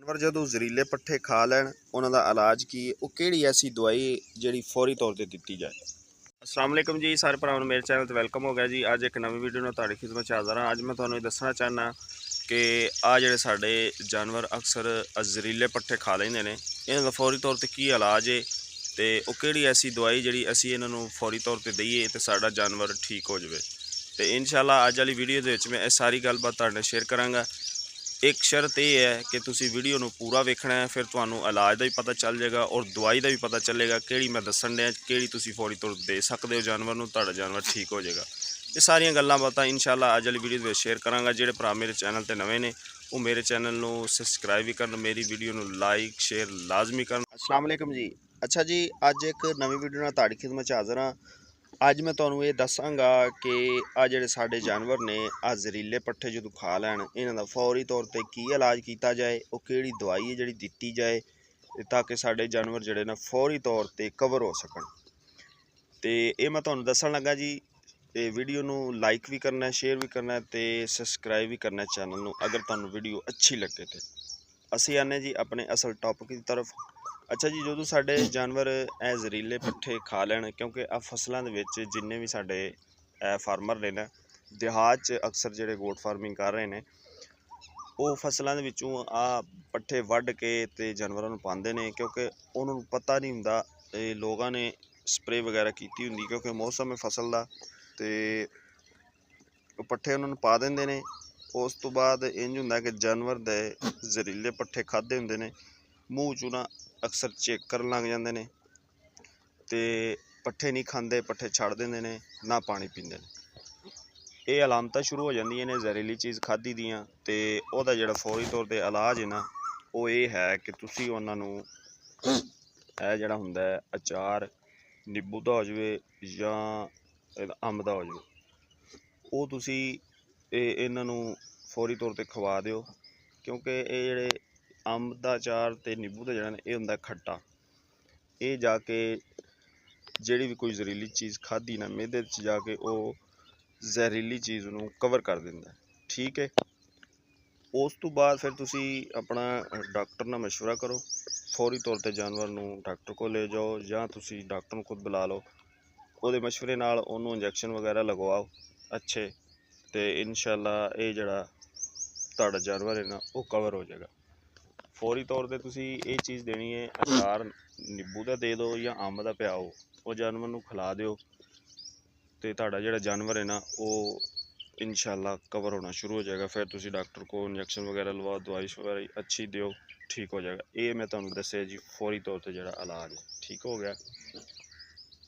जानवर जो ਜ਼ਹਿਰੀਲੇ ਪੱਠੇ ਖਾ ਲੈਣ ਉਹਨਾਂ ਦਾ ਇਲਾਜ ਕੀ ਹੈ, ਉਹ ਕਿਹੜੀ ਐਸੀ ਦਵਾਈ ਜਿਹੜੀ ਫੌਰੀ ਤੌਰ ਤੇ ਦਿੱਤੀ ਜਾਏ। अस्सलाम वालेकुम जी, सारे भरावां नूं मेरे चैनल ते वेलकम हो गया जी। अज एक नवीं वीडियो नाल तुहाडी खिदमत च हाज़र हाँ। अज मैं तुहानूं दसना चाहना कि आ जिहड़े साडे जानवर अक्सर ਜ਼ਹਿਰੀਲੇ पट्ठे खा लैंदे ने, इन्हां दा फौरी तौर ते की इलाज है ते ओह किहड़ी ऐसी दवाई जिहड़ी असीं इन्हां नूं फौरी तौर ते दईए ते साडा जानवर ठीक हो जावे। ते इंशाअल्लाह अज वाली वीडियो दे विच मैं इह सारी गलबात तुहाडे नाल शेयर करांगा। एक शर्त यह है कि तुसी वीडियो नूं पूरा वेखना है, फिर तुहानूं इलाज का भी पता चल जाएगा और दवाई का भी पता चलेगा किहड़ी मैं दस्सण दिया, किहड़ी तुसी फौरी तौर दे सकते हो जानवर नूं, तुहाडा जानवर ठीक हो जाएगा। ये सारियां गल्लां बातां इंशाअल्लाह अज वाली वीडियो दे शेयर करांगा। जिहड़े भरा मेरे चैनल ते नवे ने वो मेरे चैनल नूं सबसक्राइब भी करन, मेरी वीडियो नूं लाइक शेयर लाजमी करन। अस्सलाम वालेकुम जी। अच्छा जी, अज एक नवी वीडियो नाल तुहाडी खिदमत च हाज़र हाँ। अज मैं तुहानूं ये दसांगा कि आ जिहड़े साडे जानवर ने आ ਜ਼ਹਿਰੀਲੇ पट्ठे जो खा लैण, इन्हां दा फौरी तौर ते की इलाज किया जाए, वो किहड़ी दवाई है जिहड़ी दित्ती जाए ताकि साडे जानवर जिहड़े ना फौरी तौर ते कवर हो सकन। ते ये मैं तुहानूं दस्सण लगा जी। ते वीडियो नूं लाइक भी करना है, शेयर भी करना है ते सबसक्राइब भी करना है चैनल नूं अगर तुहानूं वीडियो अच्छी लगे। तो असीं आने जी अपने असल टॉपिक की तरफ। अच्छा जी, जो साडे जानवर ए ਜ਼ਹਿਰੀਲੇ पट्ठे खा लैण, क्योंकि आ फसलों के विच जिन्ने भी साडे फार्मर ने ना देहात च अक्सर जिहड़े गोट फार्मिंग कर रहे हैं, वो फसलों के विचों आ पट्ठे वढ़ के ते जानवरों नूं पांदे ने, क्योंकि उन्हां नूं पता नहीं हुंदा। लोगों ने स्प्रे वगैरह की हुंदी क्योंकि मौसम है फसल का, तो पट्ठे उन्हां नूं पा दिंदे ने। उस तो बाद इंज हुंदा कि जानवर दे ਜ਼ਹਿਰੀਲੇ पट्ठे खाधे हुंदे ने, मूँह चों ना अक्सर चेक करन लग जांदे ने ते पट्ठे नहीं खांदे, पट्ठे छड्ड दिंदे ने, ना पानी पींदे ने। ये अलामतां शुरू हो जांदियां ने ਜ਼ਹਿਰੀली चीज़ खाधी दियां। ते ओहदा जिहड़ा फौरी तौर ते इलाज है ना, वो ये है कि तुसीं उन्हां नूं जिहड़ा हुंदा है अचार नींबू दा हो जावे जां अंब दा हो जावे, वो तुसीं इन्हां नूं फौरी तौर ते खवा दिओ। क्योंकि ये जिहड़े अंब दा अचार ते नींबू दा जिहड़ा ये हुंदा खट्टा, ये जाके जिहड़ी भी कोई ਜ਼ਹਿਰੀली चीज़ खाधी ना मैदे च जाके वो ਜ਼ਹਿਰੀली चीज़ नूं कवर कर दिंदा है। ठीक है, उस तो बाद फिर तुसी अपना डॉक्टर नाल मशवरा करो, फौरी तौर ते जानवर नूं डॉक्टर को ले जाओ जां तुसी डॉक्टर नूं खुद बुला लो। उहदे मशवरे नाल उहनूं इंजैक्शन वगैरह लगवाओ अच्छे, ते इंशाअल्लाह ये जिहड़ा तुहाडा जानवर है ना वो कवर हो जाएगा। फौरी तौर पर तुसी ये चीज़ देनी है, अचार नींबू का दे दो या अंब का पियाओ, वो जानवर नूं खिला दिओ, तो तुहाडा जिहड़ा जानवर है ना वो इंशाअल्लाह कवर होना शुरू हो जाएगा। फिर तुसी डॉक्टर को इंजैक्शन वगैरह लवाओ, दवाई वगैरह अच्छी दिओ, ठीक हो जाएगा। ये मैं तुहानूं दस्सिया जी फौरी तौर पर जिहड़ा इलाज है, ठीक हो गया।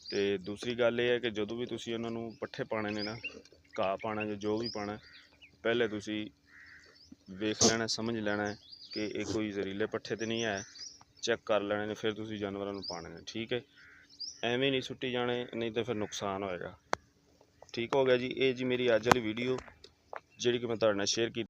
तो दूसरी गल ये है कि जदों भी तुसी उन्हां नूं पट्ठे पाने ने ना, घाह पाना जो भी पाना, पहले तुसी वेख लेना, समझ लेना है कि ये कोई ਜ਼ਹਿਰੀਲੇ पट्ठे तो नहीं है, चैक कर लेने ने, फिर तुसी जानवरों नूं पाने ने। ठीक है, एवें नहीं सुट्टी जाने, नहीं तो फिर नुकसान होएगा। ठीक हो गया जी। ये जी मेरी अज वाली वीडियो जिहड़ी कि मैं तुहाडे नाल शेयर की।